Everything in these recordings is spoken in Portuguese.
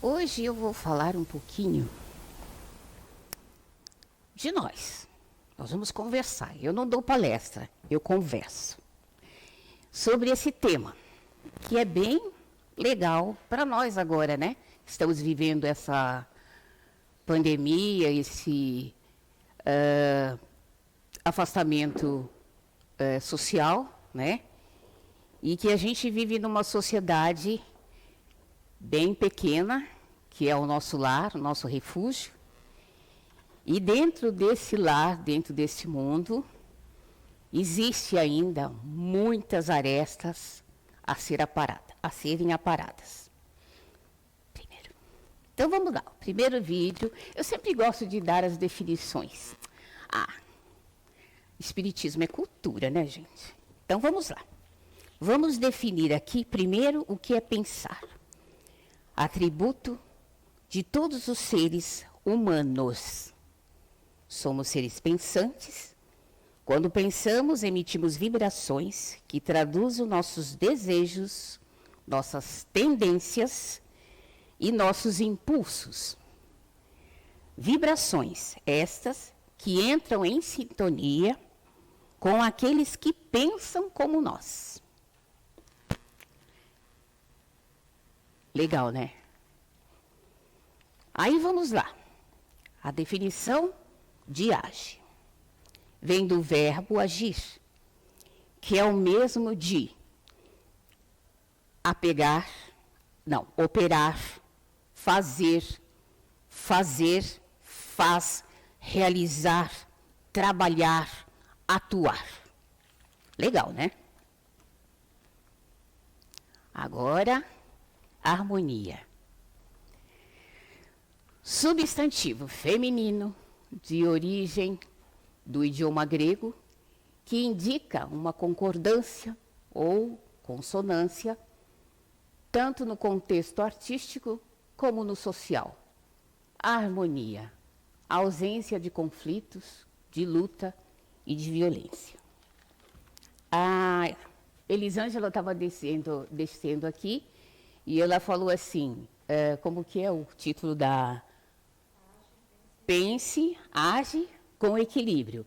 Hoje eu vou falar um pouquinho de nós. Nós vamos conversar. Eu não dou palestra, eu converso sobre esse tema, que é bem legal para nós agora, né? Estamos vivendo essa pandemia, esse afastamento social, né? E que a gente vive numa sociedade bem pequena, que é o nosso lar, o nosso refúgio. E dentro desse lar, dentro desse mundo, existe ainda muitas arestas a serem aparadas. Primeiro. Então vamos lá. O primeiro vídeo, eu sempre gosto de dar as definições. Espiritismo é cultura, né, gente? Então vamos lá. Vamos definir aqui primeiro o que é pensar. Atributo de todos os seres humanos. Somos seres pensantes. Quando pensamos, emitimos vibrações que traduzem nossos desejos, nossas tendências e nossos impulsos. Vibrações estas que entram em sintonia com aqueles que pensam como nós. Legal, né? Aí vamos lá. A definição de age. Vem do verbo agir, que é o mesmo de operar, fazer, faz, realizar, trabalhar, atuar. Legal, né? Agora, harmonia. Substantivo feminino, de origem do idioma grego, que indica uma concordância ou consonância, tanto no contexto artístico como no social. A harmonia, a ausência de conflitos, de luta e de violência. A Elisângela estava descendo aqui e ela falou assim, como que é o título da... Pense, age com equilíbrio.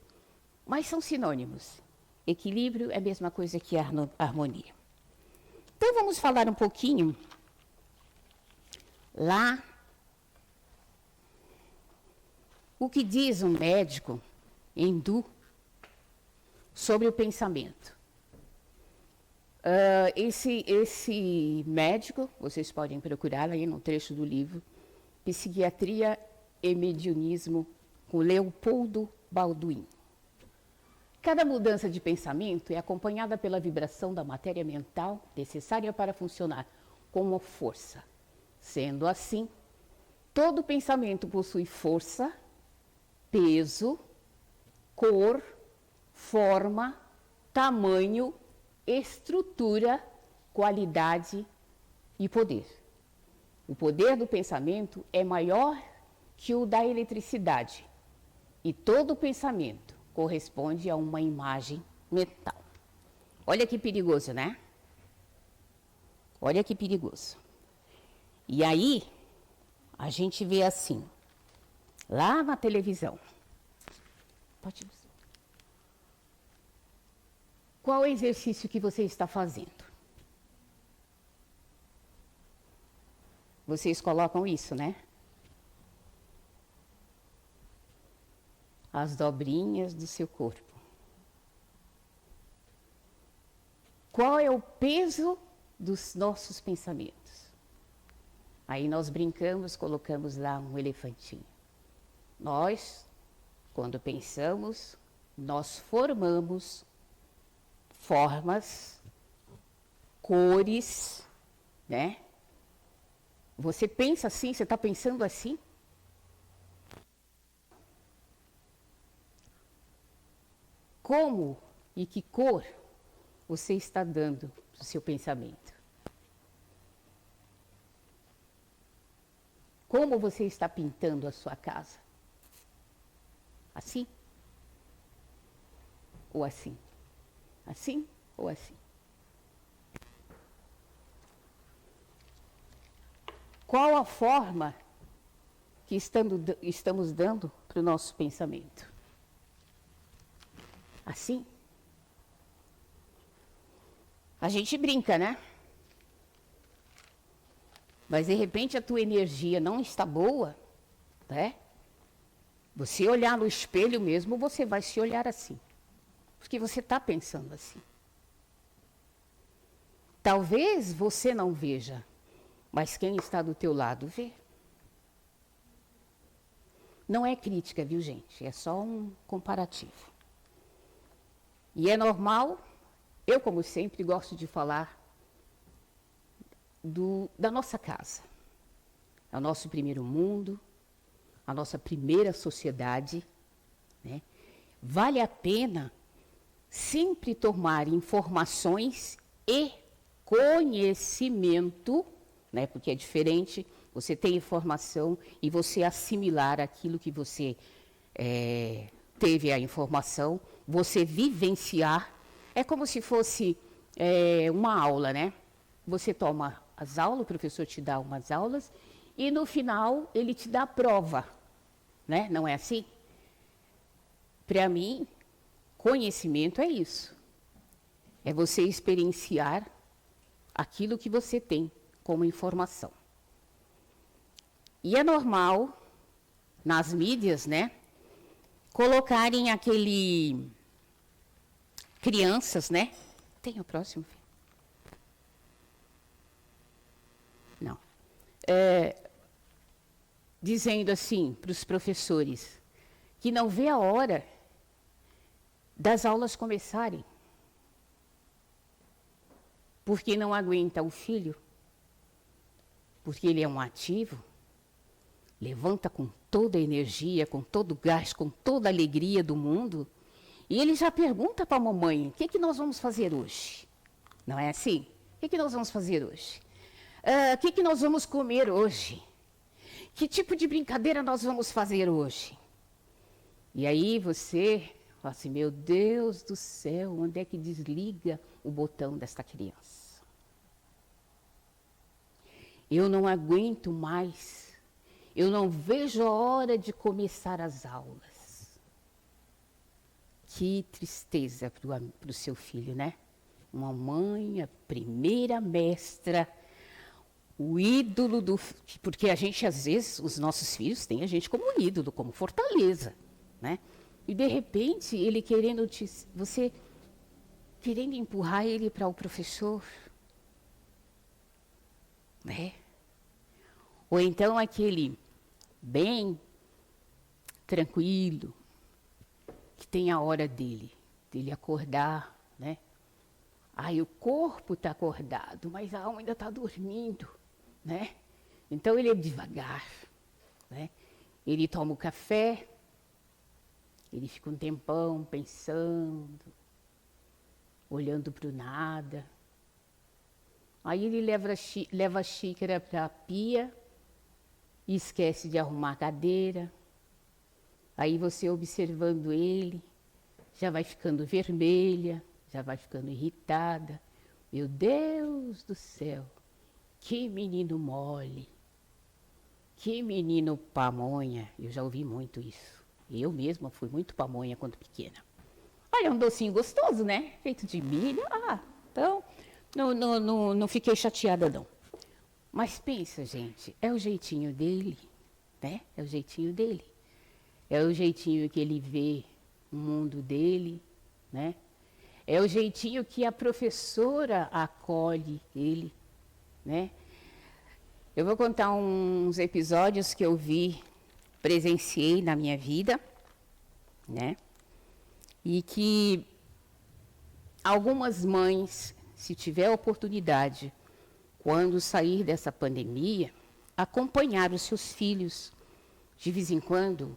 Mas são sinônimos. Equilíbrio é a mesma coisa que harmonia. Então vamos falar um pouquinho lá o que diz um médico hindu sobre o pensamento. Esse médico, vocês podem procurar aí no trecho do livro, Psiquiatria e Mediunismo, com Leopoldo Balduin. Cada mudança de pensamento é acompanhada pela vibração da matéria mental necessária para funcionar como força. Sendo assim, todo pensamento possui força, peso, cor, forma, tamanho, estrutura, qualidade e poder. O poder do pensamento é maior que o da eletricidade, e todo pensamento corresponde a uma imagem mental. Olha que perigoso, né? Olha que perigoso. E aí, a gente vê assim, lá na televisão. Pode ir. Qual é o exercício que você está fazendo? Vocês colocam isso, né? As dobrinhas do seu corpo. Qual é o peso dos nossos pensamentos? Aí nós brincamos, colocamos lá um elefantinho. Nós, quando pensamos, nós formamos formas, cores, né? Você pensa assim, você está pensando assim? Como e que cor você está dando para o seu pensamento? Como você está pintando a sua casa? Assim? Ou assim? Assim ou assim? qual a forma que estamos dando para o nosso pensamento? Assim? A gente brinca, né? Mas de repente a tua energia não está boa, né? Você olhar no espelho mesmo, você vai se olhar assim. Porque você está pensando assim. Talvez você não veja, mas quem está do teu lado vê. Não é crítica, viu, gente? É só um comparativo. E é normal, eu, como sempre, gosto de falar da nossa casa. É o nosso primeiro mundo, a nossa primeira sociedade, né? Vale a pena sempre tomar informações e conhecimento, né? Porque é diferente você ter informação e você assimilar aquilo que você teve a informação, você vivenciar. É como se fosse uma aula, né? Você toma as aulas, o professor te dá umas aulas e no final ele te dá a prova, né? Não é assim? Para mim, conhecimento é isso. É você experienciar aquilo que você tem como informação. E é normal, nas mídias, né, colocarem crianças, né? Tem o próximo? Não. Dizendo assim para os professores que não vê a hora das aulas começarem. Porque não aguenta o filho, porque ele é um ativo, levanta com toda a energia, com todo o gás, com toda a alegria do mundo, e ele já pergunta para a mamãe, o que nós vamos fazer hoje? Não é assim? O que nós vamos fazer hoje? O que nós vamos comer hoje? Que tipo de brincadeira nós vamos fazer hoje? E aí você fala assim, meu Deus do céu, onde é que desliga o botão desta criança? Eu não aguento mais. Eu não vejo a hora de começar as aulas. Que tristeza para o seu filho, né? Uma mãe, a primeira mestra, o ídolo do... Porque a gente, às vezes, os nossos filhos têm a gente como um ídolo, como fortaleza, né? E, de repente, ele querendo você querendo empurrar ele para o professor, né? Ou então aquele bem tranquilo, que tem a hora dele acordar, né? Ai, o corpo está acordado, mas a alma ainda está dormindo, né? Então ele é devagar, né? Ele toma o café, ele fica um tempão pensando, olhando para o nada. Aí ele leva a xícara para a pia e esquece de arrumar a cadeira. Aí você observando ele, já vai ficando vermelha, já vai ficando irritada. Meu Deus do céu, que menino mole, que menino pamonha. Eu já ouvi muito isso. Eu mesma fui muito pamonha quando pequena. Olha, é um docinho gostoso, né? Feito de milho. Então, não fiquei chateada, não. Mas pensa, gente, é o jeitinho dele, né? É o jeitinho dele. É o jeitinho que ele vê o mundo dele, né? É o jeitinho que a professora acolhe ele, né? Eu vou contar uns episódios que eu presenciei na minha vida, né? E que algumas mães, se tiver oportunidade, quando sair dessa pandemia, acompanhar os seus filhos, de vez em quando,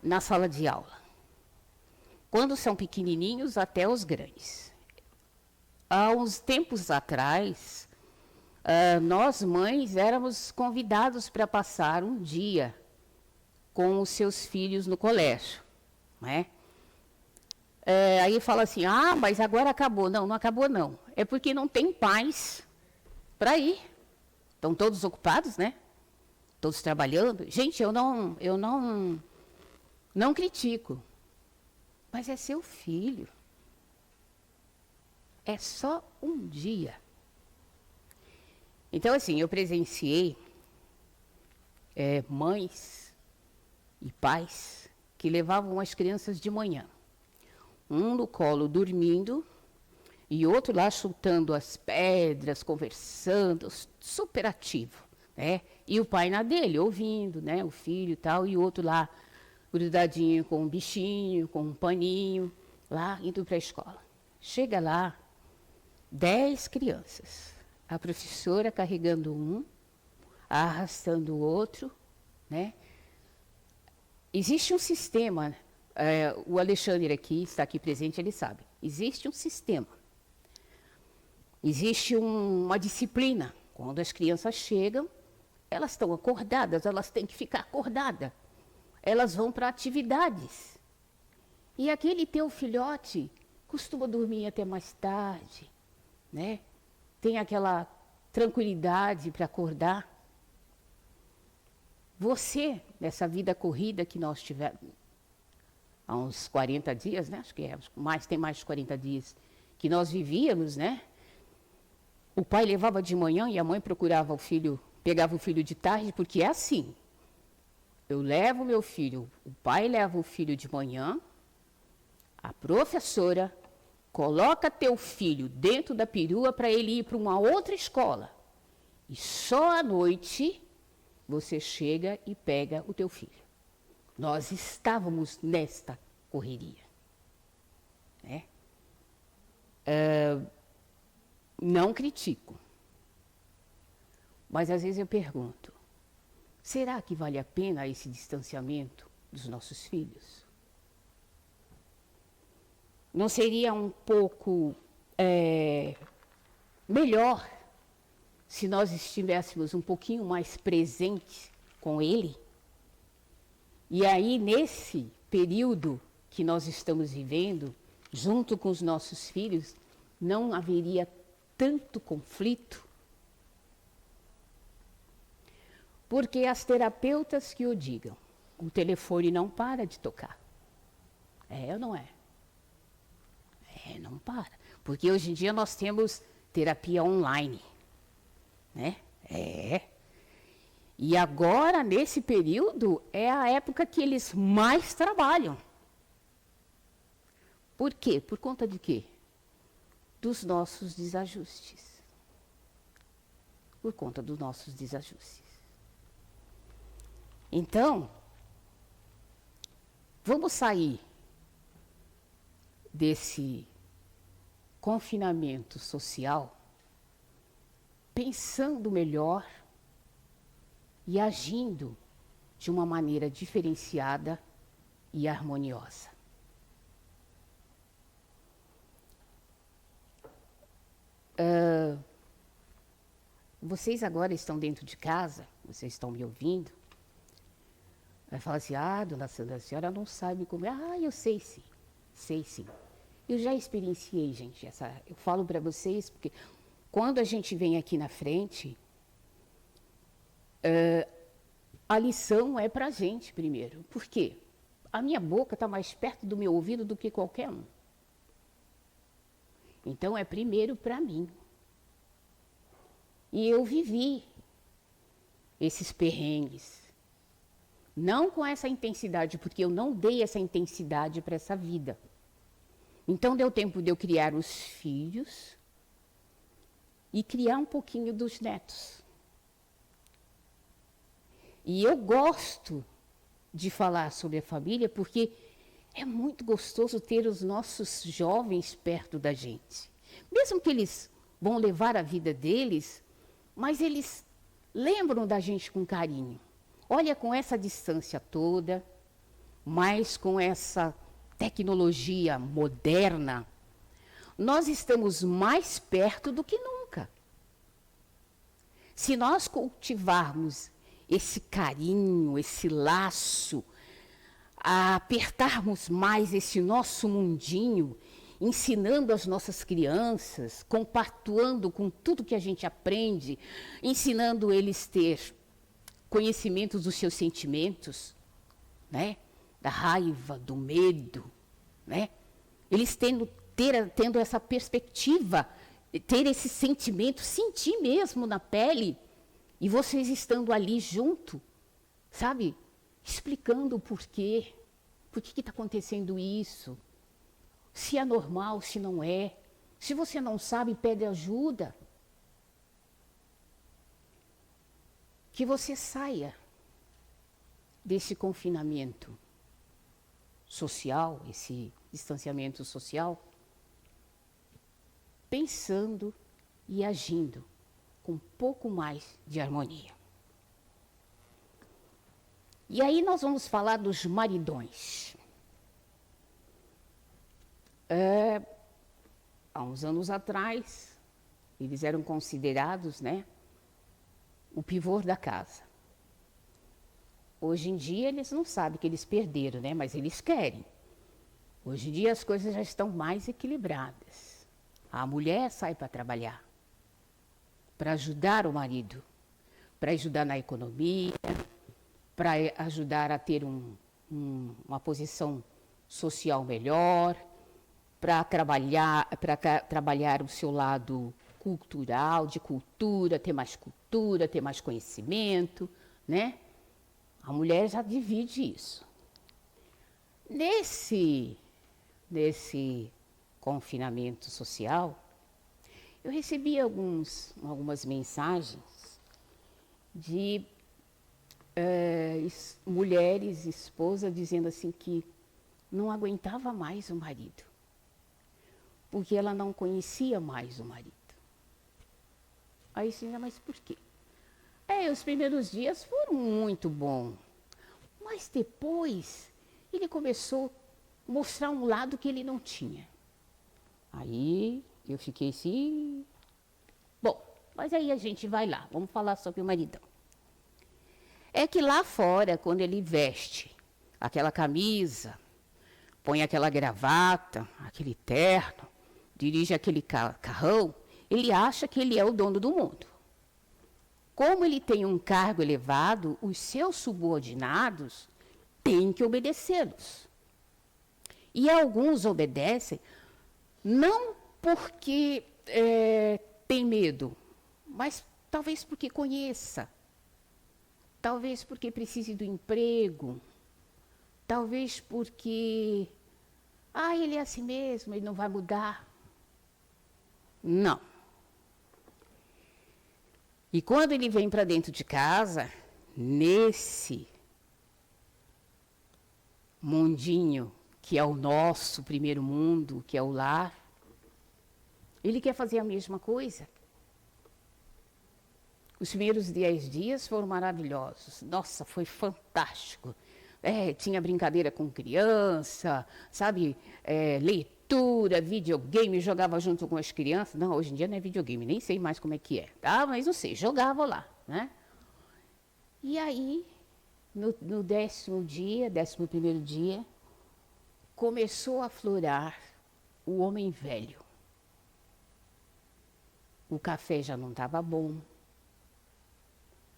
na sala de aula. Quando são pequenininhos, até os grandes. Há uns tempos atrás, nós mães éramos convidados para passar um dia com os seus filhos no colégio, né? Aí fala assim, mas agora acabou. Não, não acabou não. É porque não tem pais para ir. Estão todos ocupados, né? Todos trabalhando. Gente, eu não critico. Mas é seu filho. É só um dia. Então, assim, eu presenciei mães e pais que levavam as crianças de manhã. Um no colo dormindo e outro lá chutando as pedras, conversando, super ativo, né? E o pai na dele, ouvindo, né? O filho e tal, e o outro lá grudadinho com um bichinho, com um paninho, lá indo para a escola. Chega lá, 10 crianças. A professora carregando um, arrastando o outro, né? Existe um sistema, o Alexandre aqui, está aqui presente, ele sabe. Existe um sistema. Existe uma disciplina. Quando as crianças chegam, elas estão acordadas, elas têm que ficar acordadas. Elas vão para atividades. E aquele teu filhote costuma dormir até mais tarde, né? Tem aquela tranquilidade para acordar. Você, nessa vida corrida que nós tivemos, há uns 40 dias, né? Acho que tem mais de 40 dias, que nós vivíamos, né? O pai levava de manhã e a mãe procurava o filho, pegava o filho de tarde, porque é assim. Eu levo meu filho, o pai leva o filho de manhã, a professora coloca teu filho dentro da perua para ele ir para uma outra escola. E só à noite você chega e pega o teu filho. Nós estávamos nesta correria. Né? Não critico. Mas às vezes eu pergunto, será que vale a pena esse distanciamento dos nossos filhos? Não seria um pouco melhor se nós estivéssemos um pouquinho mais presentes com ele? E aí, nesse período que nós estamos vivendo, junto com os nossos filhos, não haveria tanto conflito? Porque as terapeutas que o digam, o telefone não para de tocar. É ou não é? Não para. Porque hoje em dia nós temos terapia online. Né? E agora, nesse período, é a época que eles mais trabalham. Por quê? Por conta de quê? Dos nossos desajustes. Por conta dos nossos desajustes. Então, vamos sair desse confinamento social pensando melhor e agindo de uma maneira diferenciada e harmoniosa. Vocês agora estão dentro de casa, vocês estão me ouvindo, vai falar assim, dona Sandra, a senhora não sabe como é. Eu sei sim, sei sim. Eu já experienciei, gente, eu falo para vocês, porque quando a gente vem aqui na frente, a lição é para a gente primeiro. Por quê? A minha boca está mais perto do meu ouvido do que qualquer um. Então, é primeiro para mim. E eu vivi esses perrengues. Não com essa intensidade, porque eu não dei essa intensidade para essa vida. Então, deu tempo de eu criar os filhos e criar um pouquinho dos netos. E eu gosto de falar sobre a família porque é muito gostoso ter os nossos jovens perto da gente. Mesmo que eles vão levar a vida deles, mas eles lembram da gente com carinho. Olha, com essa distância toda, mas com essa tecnologia moderna, nós estamos mais perto do que nunca. Se nós cultivarmos esse carinho, esse laço, a apertarmos mais esse nosso mundinho ensinando as nossas crianças, compactuando com tudo que a gente aprende, ensinando eles a ter conhecimentos dos seus sentimentos, né? Da raiva, do medo, né? Eles tendo essa perspectiva, ter esse sentimento, sentir mesmo na pele, e vocês estando ali junto, sabe? Explicando o porquê, por que está acontecendo isso, se é normal, se não é. Se você não sabe, pede ajuda. Que você saia desse confinamento social, esse distanciamento social, pensando e agindo com um pouco mais de harmonia. E aí nós vamos falar dos maridões. Há uns anos atrás, eles eram considerados, né, o pivô da casa. Hoje em dia eles não sabem que eles perderam, né, mas eles querem. Hoje em dia as coisas já estão mais equilibradas. A mulher sai para trabalhar, para ajudar o marido, para ajudar na economia, para ajudar a ter uma posição social melhor, para trabalhar o seu lado cultural, de cultura, ter mais conhecimento, né? A mulher já divide isso. Nesse confinamento social, eu recebi algumas mensagens de mulheres, esposas, dizendo assim que não aguentava mais o marido, porque ela não conhecia mais o marido. Aí sim, mas por quê? Os primeiros dias foram muito bons, mas depois ele começou a mostrar um lado que ele não tinha. Aí eu fiquei assim, bom, mas aí a gente vai lá, vamos falar sobre o maridão. É que lá fora, quando ele veste aquela camisa, põe aquela gravata, aquele terno, dirige aquele carrão, ele acha que ele é o dono do mundo. Como ele tem um cargo elevado, os seus subordinados têm que obedecê-los. E alguns obedecem não porque tem medo, mas talvez porque conheça, talvez porque precise do emprego, talvez porque ele é assim mesmo, ele não vai mudar. Não. E quando ele vem para dentro de casa, nesse mundinho que é o nosso primeiro mundo, que é o lar, ele quer fazer a mesma coisa. Os primeiros 10 dias foram maravilhosos. Nossa, foi fantástico. Tinha brincadeira com criança, sabe? Leitura, videogame, jogava junto com as crianças. Não, hoje em dia não é videogame, nem sei mais como é que é. Tá? Mas não sei, jogava lá, né? E aí, no 11º dia, começou a aflorar o homem velho. O café já não estava bom.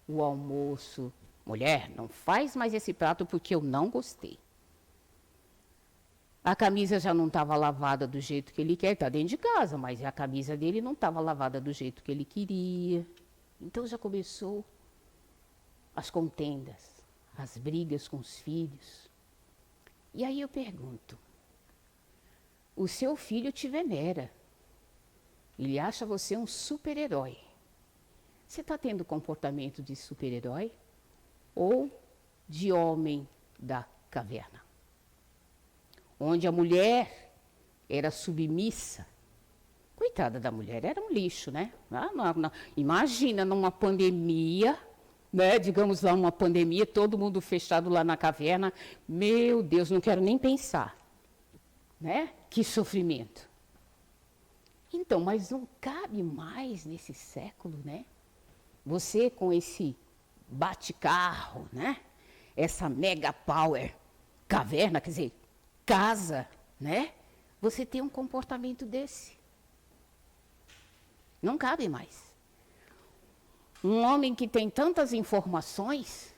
O almoço, mulher, não faz mais esse prato porque eu não gostei. A camisa já não estava lavada do jeito que ele quer, está dentro de casa, mas a camisa dele não estava lavada do jeito que ele queria. Então já começou as contendas, as brigas com os filhos. E aí eu pergunto, o seu filho te venera, ele acha você um super-herói. Você está tendo comportamento de super-herói ou de homem da caverna? Onde a mulher era submissa. Coitada da mulher, era um lixo, né? Imagina numa pandemia, né? Digamos lá, uma pandemia, todo mundo fechado lá na caverna. Meu Deus, não quero nem pensar, né? Que sofrimento. Então, mas não cabe mais nesse século, né? Você com esse bate-carro, né? Essa mega power caverna, quer dizer, casa, né? você ter um comportamento desse. Não cabe mais. Um homem que tem tantas informações,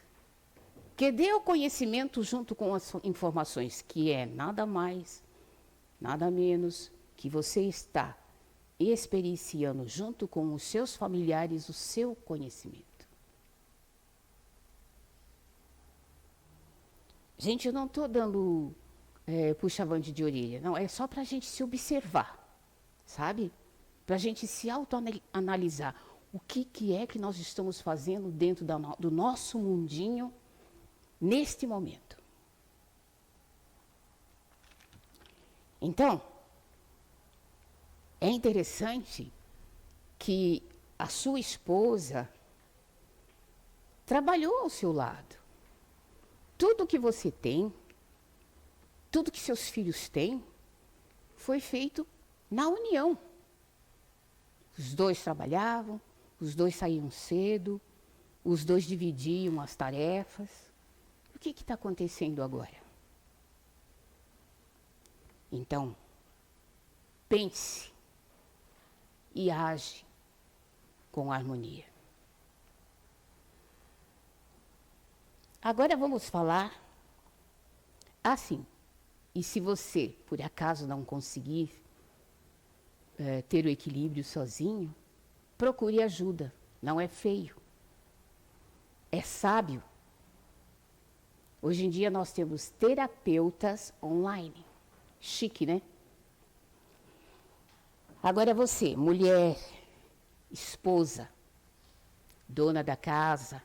que dê o conhecimento junto com as informações, que é nada mais, nada menos, que você está experienciando junto com os seus familiares o seu conhecimento. Gente, eu não estou dando puxa-vante de orelha, não, é só para a gente se observar, sabe? Para a gente se autoanalisar. O que é que nós estamos fazendo dentro do nosso mundinho neste momento? Então, é interessante que a sua esposa trabalhou ao seu lado. Tudo que você tem, tudo que seus filhos têm, foi feito na união. Os dois trabalhavam, os dois saíam cedo, os dois dividiam as tarefas. O que está acontecendo agora? Então, pense e age com harmonia. Agora vamos falar assim. E se você, por acaso, não conseguir ter o equilíbrio sozinho, procure ajuda. Não é feio. É sábio. Hoje em dia nós temos terapeutas online. Chique, né? Agora você, mulher, esposa, dona da casa,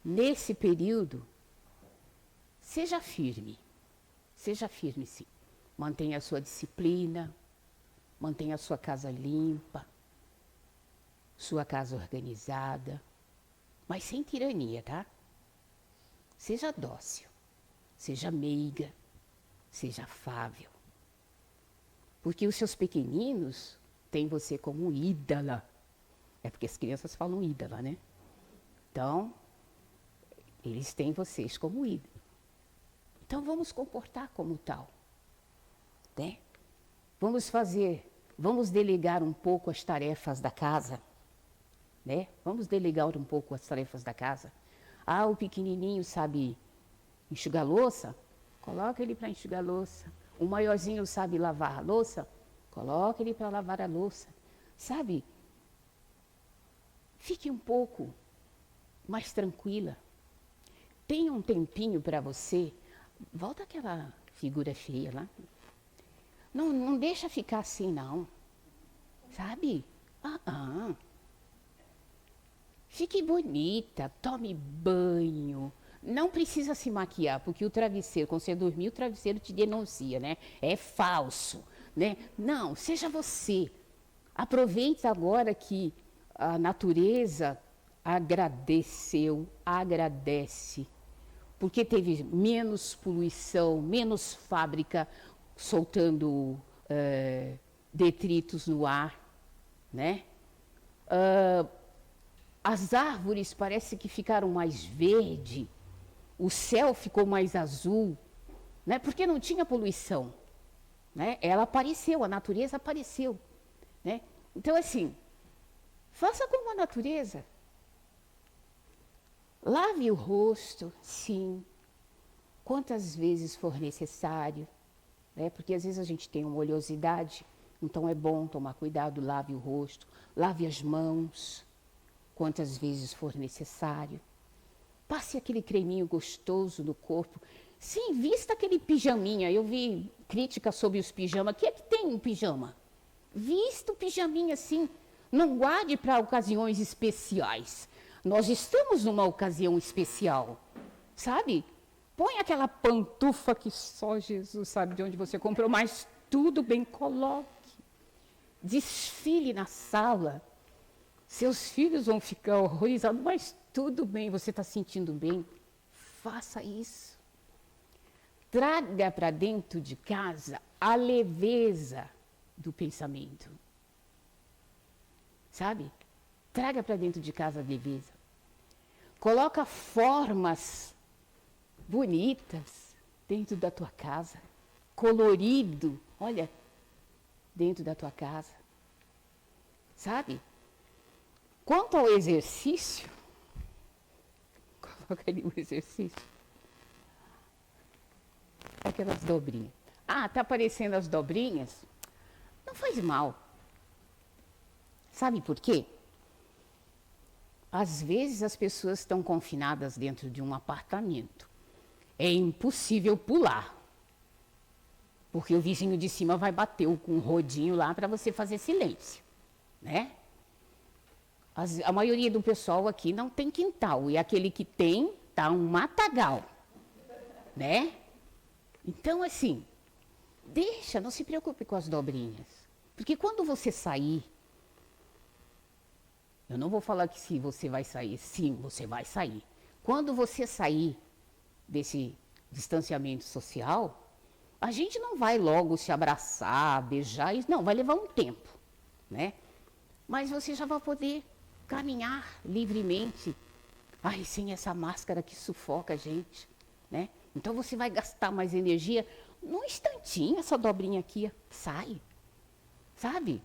nesse período, seja firme sim. Mantenha a sua disciplina, mantenha a sua casa limpa, sua casa organizada, mas sem tirania, tá? Seja dócil, seja meiga, seja afável. Porque os seus pequeninos têm você como ídola. É porque as crianças falam ídola, né? Então, eles têm vocês como ídolo. Então, vamos comportar como tal, né? Vamos delegar um pouco as tarefas da casa, né? Vamos delegar um pouco as tarefas da casa. Ah, o pequenininho sabe enxugar louça? Coloca ele para enxugar louça. O maiorzinho sabe lavar a louça? Coloca ele para lavar a louça. Sabe? Fique um pouco mais tranquila. Tenha um tempinho para você. Volta aquela figura feia lá. Não deixa ficar assim, não. Sabe? Fique bonita, tome banho. Não precisa se maquiar, porque o travesseiro, quando você dormir, o travesseiro te denuncia, né? É falso, né? Não, seja você. Aproveite agora que a natureza agradece, porque teve menos poluição, menos fábrica soltando detritos no ar, né? As árvores parece que ficaram mais verde, o céu ficou mais azul, né? Porque não tinha poluição, né? Ela apareceu, a natureza apareceu, né? Então, assim, faça como a natureza. Lave o rosto, sim, quantas vezes for necessário, né? Porque às vezes a gente tem uma oleosidade, então é bom tomar cuidado, lave o rosto, lave as mãos, quantas vezes for necessário. Passe aquele creminho gostoso no corpo. Sim, vista aquele pijaminha. Eu vi críticas sobre os pijamas. O que é que tem um pijama? Vista o pijaminha assim. Não guarde para ocasiões especiais. Nós estamos numa ocasião especial, sabe? Põe aquela pantufa que só Jesus sabe de onde você comprou, mas tudo bem, coloque. Desfile na sala. Seus filhos vão ficar horrorizados, mas tudo bem, você está sentindo bem? Faça isso. Traga para dentro de casa a leveza do pensamento. Sabe? Traga para dentro de casa a leveza. Coloca formas bonitas dentro da tua casa. Colorido, Olha, dentro da tua casa. Sabe? Quanto ao exercício, coloca ali o exercício. Aquelas dobrinhas. Ah, tá aparecendo as dobrinhas? Não faz mal. Sabe por quê? Às vezes as pessoas estão confinadas dentro de um apartamento. É impossível pular. Porque o vizinho de cima vai bater com um rodinho lá para você fazer silêncio, né? A maioria do pessoal aqui não tem quintal. E aquele que tem, tá um matagal, né? Então, assim, não se preocupe com as dobrinhas. Porque quando você sair, eu não vou falar que se você vai sair, sim, você vai sair. Quando você sair desse distanciamento social, a gente não vai logo se abraçar, beijar, não, vai levar um tempo, né? Mas você já vai poder caminhar livremente, sem essa máscara que sufoca a gente, né? Então você vai gastar mais energia, num instantinho essa dobrinha aqui sai, sabe?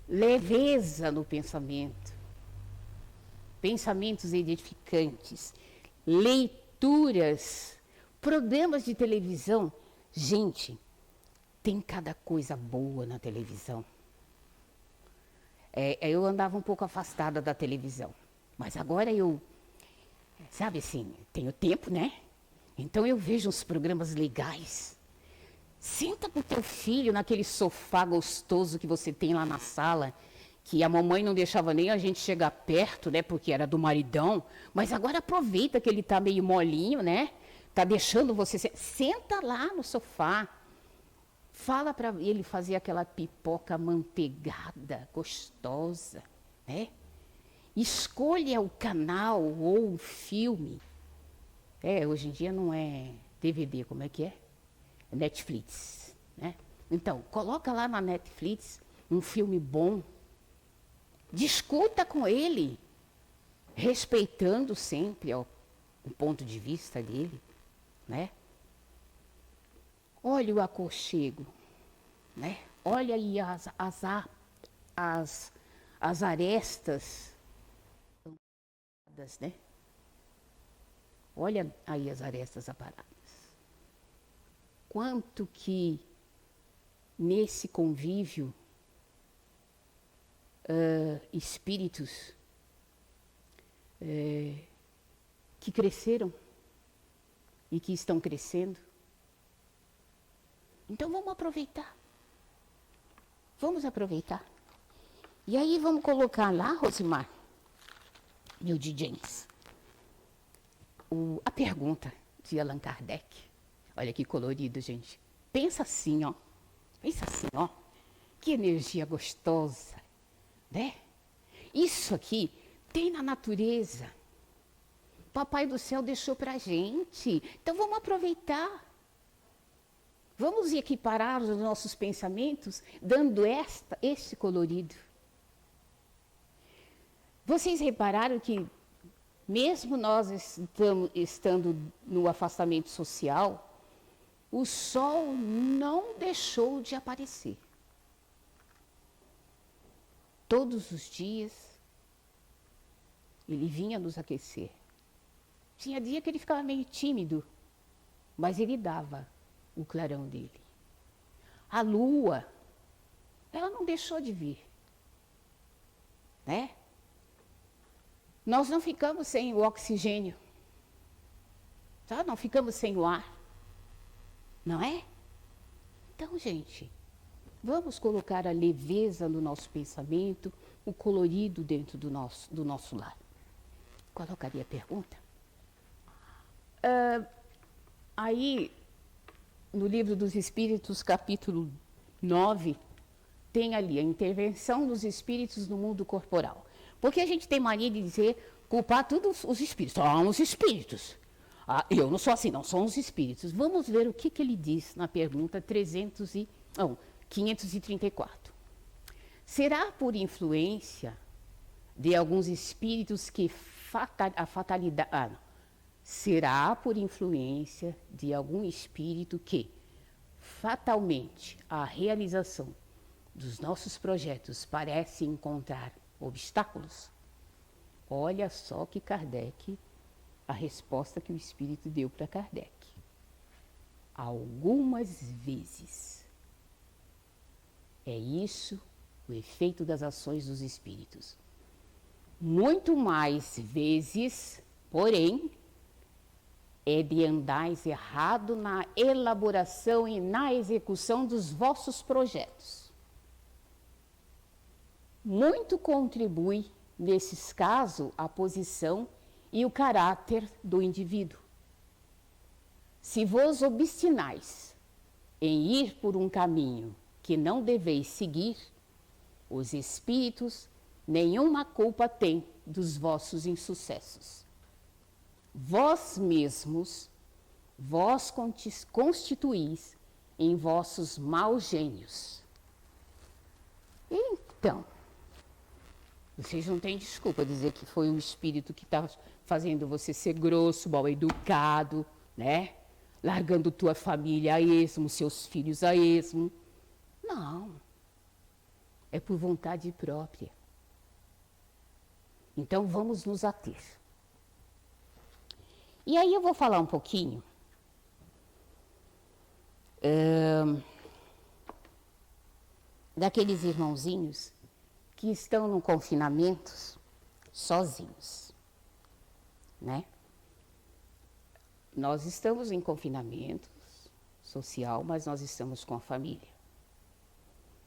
Leveza no pensamento, pensamentos edificantes, leituras, programas de televisão. Gente, tem cada coisa boa na televisão. Eu andava um pouco afastada da televisão, mas agora sabe assim, tenho tempo, né? Então eu vejo uns programas legais. Senta com o teu filho naquele sofá gostoso que você tem lá na sala, que a mamãe não deixava nem a gente chegar perto, né? Porque era do maridão. Mas agora aproveita que ele tá meio molinho, né? Tá deixando você... Senta lá no sofá. Fala para ele fazer aquela pipoca manteigada, gostosa, né? Escolha o canal ou o filme. Hoje em dia não é DVD, como é que é? Netflix, né? Então, coloca lá na Netflix um filme bom. Discuta com ele, respeitando sempre o ponto de vista dele, né? Olha o aconchego, né? Olha aí as arestas, né? Olha aí as arestas aparadas. Quanto que nesse convívio espíritos que cresceram e que estão crescendo. Então vamos aproveitar. Vamos aproveitar. E aí vamos colocar lá, Rosimar, meu DJs, a pergunta de Allan Kardec. Olha que colorido, gente. Pensa assim, ó. Pensa assim, ó. Que energia gostosa, né? Isso aqui tem na natureza. Papai do céu deixou pra gente. Então vamos aproveitar. Vamos equiparar os nossos pensamentos, dando este colorido. Vocês repararam que, mesmo nós estando no afastamento social, o sol não deixou de aparecer. Todos os dias, ele vinha nos aquecer. Tinha dia que ele ficava meio tímido, mas ele dava o clarão dele. A lua, ela não deixou de vir, né? Nós não ficamos sem o oxigênio, tá? Não ficamos sem o ar, não é? Então, gente, vamos colocar a leveza no nosso pensamento, o colorido dentro do nosso lar. Colocaria a pergunta? Aí, no Livro dos Espíritos, capítulo 9, tem ali a intervenção dos espíritos no mundo corporal. Porque a gente tem mania de dizer, culpar todos os espíritos. São os espíritos. Eu não sou assim, não, são os espíritos. Vamos ver o que ele diz na pergunta 534. Será por influência de alguns espíritos que será por influência de algum espírito que, fatalmente, a realização dos nossos projetos parece encontrar obstáculos? Olha só que Kardec, a resposta que o espírito deu para Kardec. Algumas vezes. É isso o efeito das ações dos espíritos. Muito mais vezes, porém, é de andais errado na elaboração e na execução dos vossos projetos. Muito contribui, nesses casos, a posição e o caráter do indivíduo. Se vos obstinais em ir por um caminho que não deveis seguir, os espíritos nenhuma culpa têm dos vossos insucessos. Vós mesmos, vós constituís em vossos maus gênios. Então, vocês não têm desculpa dizer que foi o espírito que está fazendo você ser grosso, mal educado, né? Largando tua família a esmo, seus filhos a esmo. Não. É por vontade própria. Então, vamos nos ater. E aí eu vou falar um pouquinho daqueles irmãozinhos que estão no confinamento sozinhos, né? Nós estamos em confinamento social, mas nós estamos com a família.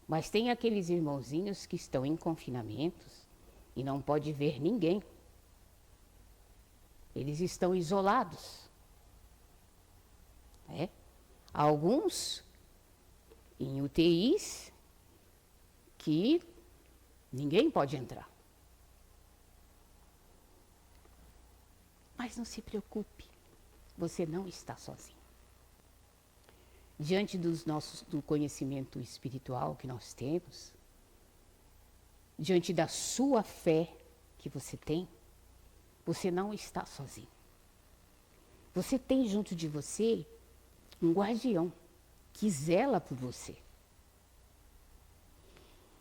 Mas tem aqueles irmãozinhos que estão em confinamentos e não pode ver ninguém. Eles estão isolados. Né? Alguns em UTIs que ninguém pode entrar. Mas não se preocupe, você não está sozinho. Diante do conhecimento espiritual que nós temos, diante da sua fé que você tem, você não está sozinho. Você tem junto de você um guardião que zela por você.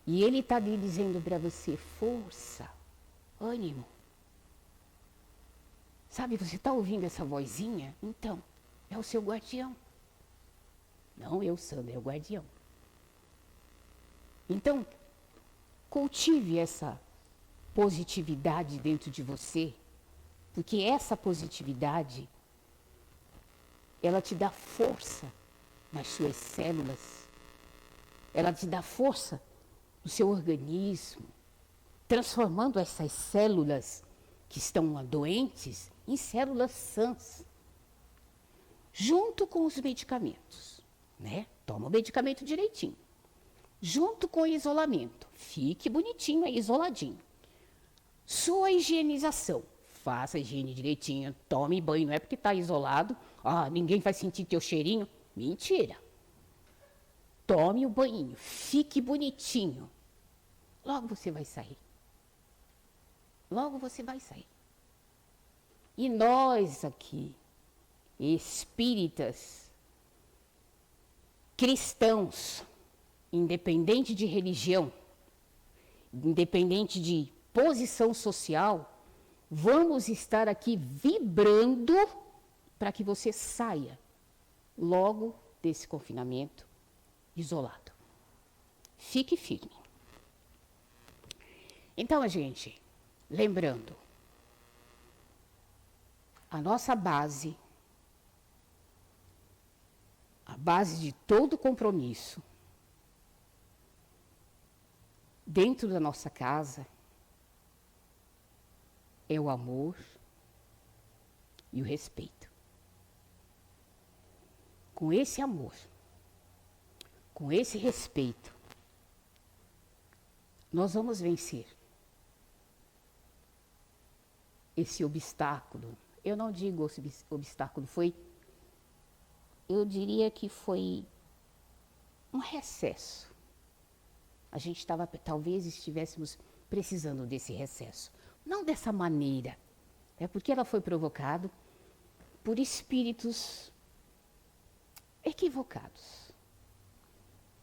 E ele está ali dizendo para você, força, ânimo. Sabe, você está ouvindo essa vozinha? Então, é o seu guardião. Não eu, Sandra, é o guardião. Então, cultive essa positividade dentro de você, porque essa positividade, ela te dá força nas suas células, ela te dá força no seu organismo, transformando essas células que estão doentes em células sãs, junto com os medicamentos, né? Toma o medicamento direitinho, junto com o isolamento, fique bonitinho aí, isoladinho. Sua higienização, faça a higiene direitinho, tome banho, não é porque está isolado, ninguém vai sentir teu cheirinho, mentira. Tome o banho, fique bonitinho, logo você vai sair. Logo você vai sair. E nós aqui, espíritas, cristãos, independente de religião, independente de posição social, vamos estar aqui vibrando para que você saia logo desse confinamento isolado. Fique firme. Então, gente, lembrando, a nossa base, a base de todo compromisso, dentro da nossa casa, é o amor e o respeito. Com esse amor, com esse respeito, nós vamos vencer esse obstáculo. Eu não digo obstáculo, eu diria que foi um recesso. A gente talvez estivéssemos precisando desse recesso. Não dessa maneira, é porque ela foi provocada por espíritos equivocados.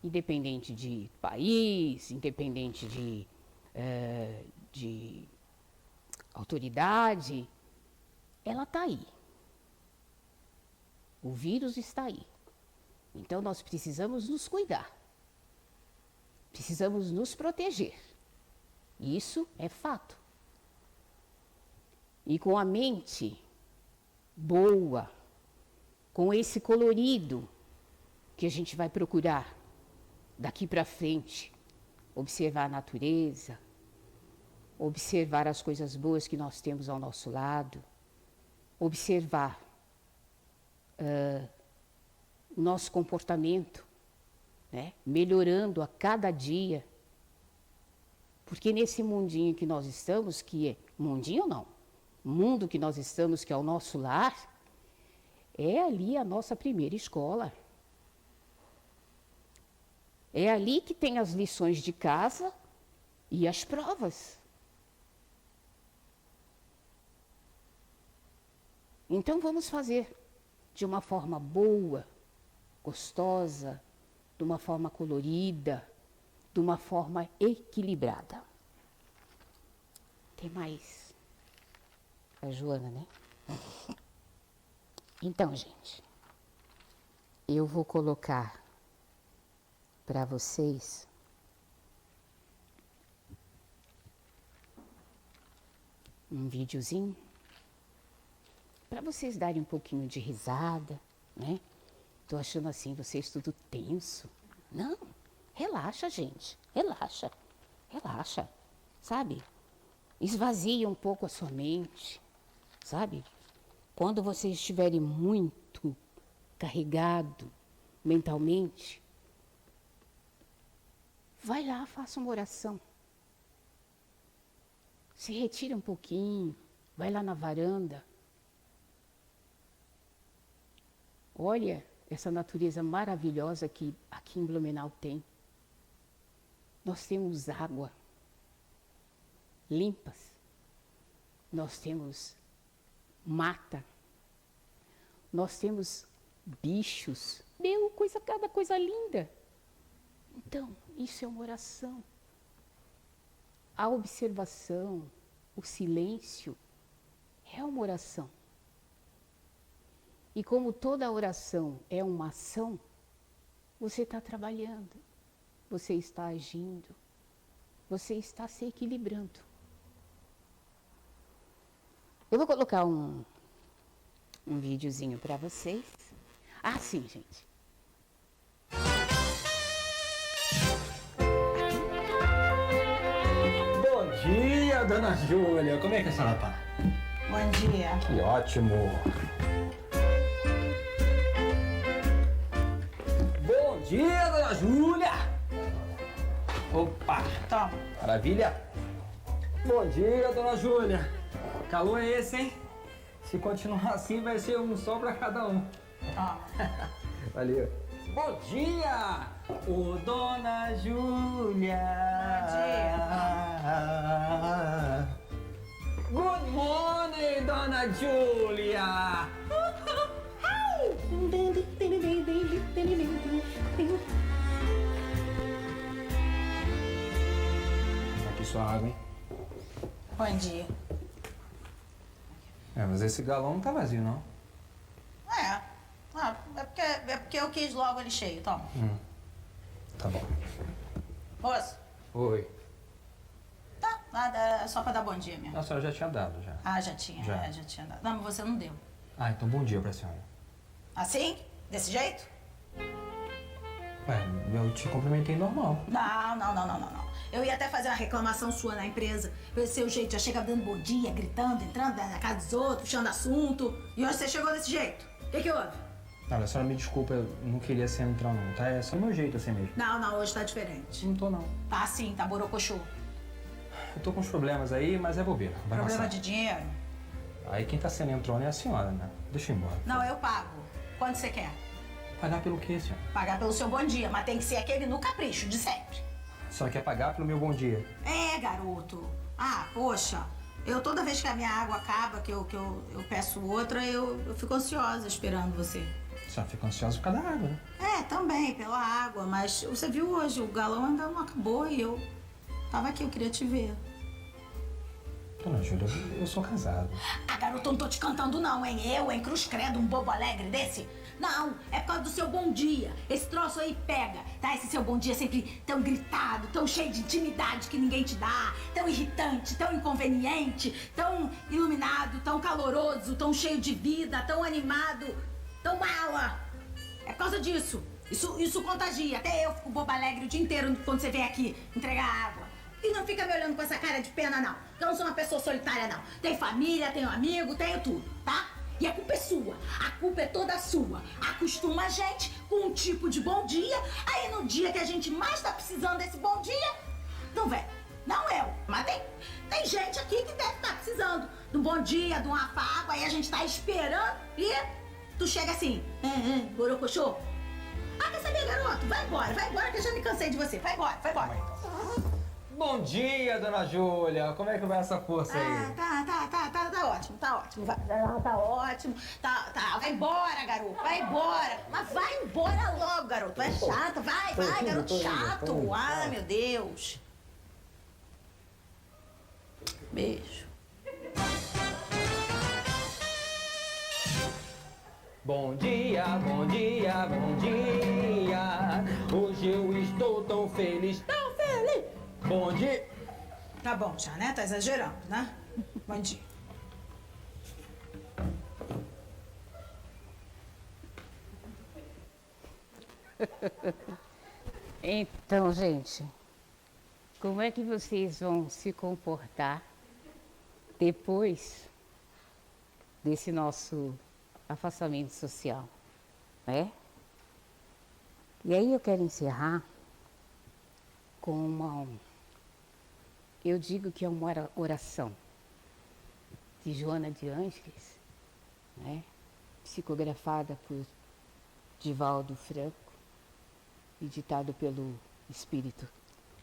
Independente de país, independente de autoridade, ela está aí. O vírus está aí. Então nós precisamos nos cuidar. Precisamos nos proteger. Isso é fato. E com a mente boa, com esse colorido que a gente vai procurar daqui para frente, observar a natureza, observar as coisas boas que nós temos ao nosso lado, observar o nosso comportamento, né? Melhorando a cada dia. Porque nesse mundinho que nós estamos, que é mundinho não, mundo que nós estamos, que é o nosso lar, é ali a nossa primeira escola. É ali que tem as lições de casa e as provas. Então vamos fazer de uma forma boa, gostosa, de uma forma colorida, de uma forma equilibrada. Tem mais a Joana, né? Então, gente, eu vou colocar para vocês um videozinho para vocês darem um pouquinho de risada, né? Tô achando assim, vocês tudo tenso. Não, relaxa, gente, relaxa, relaxa, sabe? Esvazia um pouco a sua mente, sabe? Quando vocês estiverem muito carregado mentalmente, vai lá, faça uma oração. Se retira um pouquinho, vai lá na varanda. Olha essa natureza maravilhosa que aqui em Blumenau tem. Nós temos água limpas. Nós temos mata. Nós temos bichos. Meu, cada coisa linda. Então, isso é uma oração. A observação, o silêncio, é uma oração. E como toda oração é uma ação, você está trabalhando, você está agindo, você está se equilibrando. Eu vou colocar um videozinho para vocês. Ah, sim, gente. Bom dia, dona Júlia. Como é que a senhora tá? Bom dia. Que ótimo. Bom dia, dona Júlia. Opa. Toma. Maravilha. Bom dia, dona Júlia. Calor é esse, hein? Se continuar assim, vai ser um só pra cada um. Toma. Valeu. Bom dia, ô dona Júlia. Bom Good morning, dona Júlia. Aqui sua água, hein? Bom dia. Mas esse galão não tá vazio, não. É porque eu quis logo ele cheio. Toma. Tá bom. Moço. Oi. Tá, nada, é só pra dar bom dia mesmo. A senhora já tinha dado, já. Ah, já tinha. Já. Já tinha dado. Não, mas você não deu. Ah, então bom dia pra senhora. Assim? Desse jeito? Ué, eu te cumprimentei normal. Não. Eu ia até fazer uma reclamação sua na empresa. Pelo seu jeito, já chega dando bom dia, gritando, entrando na casa dos outros, puxando assunto. E hoje você chegou desse jeito. O que houve? Olha, a senhora me desculpa, eu não queria ser neutral não, tá? É só meu jeito assim mesmo. Não, hoje tá diferente. Não tô, não. Tá sim, tá borocochô. Eu tô com uns problemas aí, mas é bobeira. Vai Problema passar. de dinheiro? Aí quem tá sendo entrona é a senhora, né? Deixa eu ir embora. Não, eu pago. Quanto você quer? Pagar pelo quê, senhora? Pagar pelo seu bom dia, mas tem que ser aquele no capricho, de sempre. A senhora quer pagar pelo meu bom dia? É, garoto. Ah, poxa. Eu, toda vez que a minha água acaba, que eu peço outra, eu fico ansiosa esperando você. Só fica ansiosa por causa da água, né? É, também, pela água, mas você viu hoje, o galão ainda não acabou e eu tava aqui, eu queria te ver. Dona Júlia, eu sou casado. Ah, garoto, eu não tô te cantando não, hein? Eu, hein? Cruz credo, um bobo alegre desse? Não, é por causa do seu bom dia. Esse troço aí pega, tá? Esse seu bom dia sempre tão gritado, tão cheio de intimidade que ninguém te dá, tão irritante, tão inconveniente, tão iluminado, tão caloroso, tão cheio de vida, tão animado, tão mala. É por causa disso. Isso contagia. Até eu fico bobo alegre o dia inteiro quando você vem aqui entregar água. E não fica me olhando com essa cara de pena, não. Eu não sou uma pessoa solitária, não. Tenho família, tenho amigo, tenho tudo, tá? E a culpa é sua. A culpa é toda sua. Acostuma a gente com um tipo de bom dia. Aí no dia que a gente mais tá precisando desse bom dia, não vem. Não eu. Mas tem gente aqui que deve estar precisando de um bom dia, de um afago. Aí a gente tá esperando e tu chega assim, borocochô. Ah, quer saber, garoto? Vai embora que eu já me cansei de você. Vai embora. Bom dia, Dona Júlia. Como é que vai essa força aí? Tá ótimo. Tá ótimo. Vai embora, garoto. Vai embora. Mas vai embora logo, garoto. É chato. Vai, garoto chato. Ah, meu Deus. Beijo. Bom dia. Hoje eu estou tão feliz. Bom dia. Tá bom já, né? Tá exagerando, né? Bom dia. Então, gente, como é que vocês vão se comportar depois desse nosso afastamento social, né? E aí eu quero encerrar com eu digo que é uma oração de Joana de Ângeles, né? Psicografada por Divaldo Franco e ditado pelo Espírito.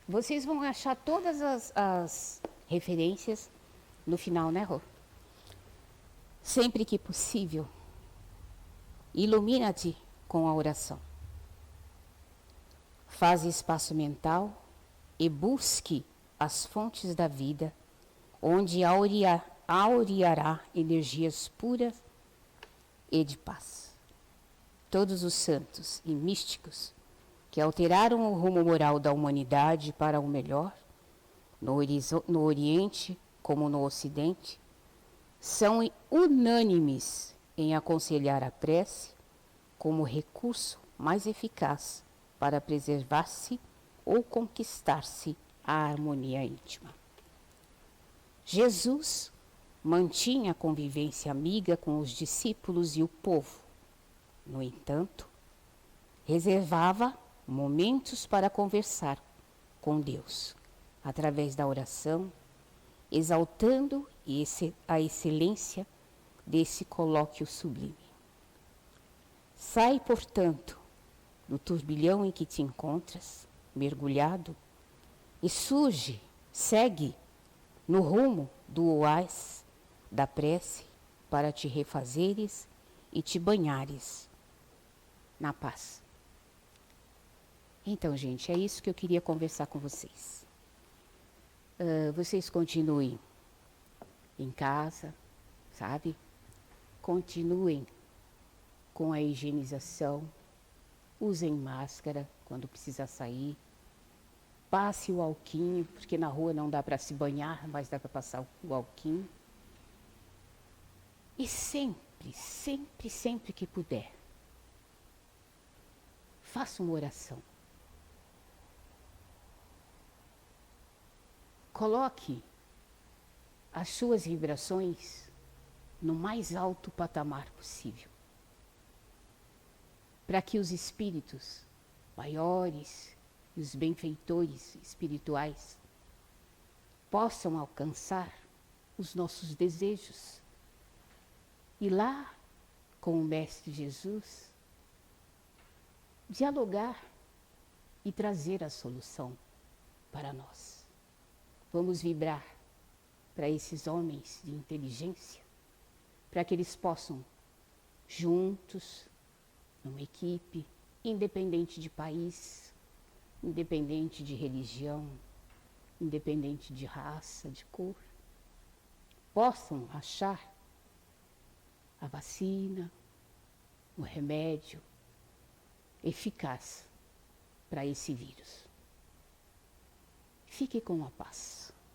Vocês vão achar todas as referências no final, né, Rô? Sempre que possível, ilumina-te com a oração. Faz espaço mental e busque as fontes da vida, onde aureará energias puras e de paz. Todos os santos e místicos que alteraram o rumo moral da humanidade para o melhor, no Oriente como no Ocidente, são unânimes em aconselhar a prece como recurso mais eficaz para preservar-se ou conquistar-se a harmonia íntima. Jesus mantinha a convivência amiga com os discípulos e o povo. No entanto, reservava momentos para conversar com Deus, através da oração, exaltando a excelência desse colóquio sublime. Sai, portanto, do turbilhão em que te encontras, mergulhado, e segue no rumo do oásis da prece para te refazeres e te banhares na paz. Então, gente, é isso que eu queria conversar com vocês. Vocês continuem em casa, sabe? Continuem com a higienização, usem máscara quando precisar sair, passe o alquinho, porque na rua não dá para se banhar, mas dá para passar o alquinho. E sempre que puder, faça uma oração. Coloque as suas vibrações no mais alto patamar possível, para que os espíritos maiores e os benfeitores espirituais possam alcançar os nossos desejos. E lá, com o Mestre Jesus, dialogar e trazer a solução para nós. Vamos vibrar para esses homens de inteligência, para que eles possam, juntos, numa equipe, independente de país, independente de religião, independente de raça, de cor, possam achar a vacina, o remédio eficaz para esse vírus. Fique com a paz.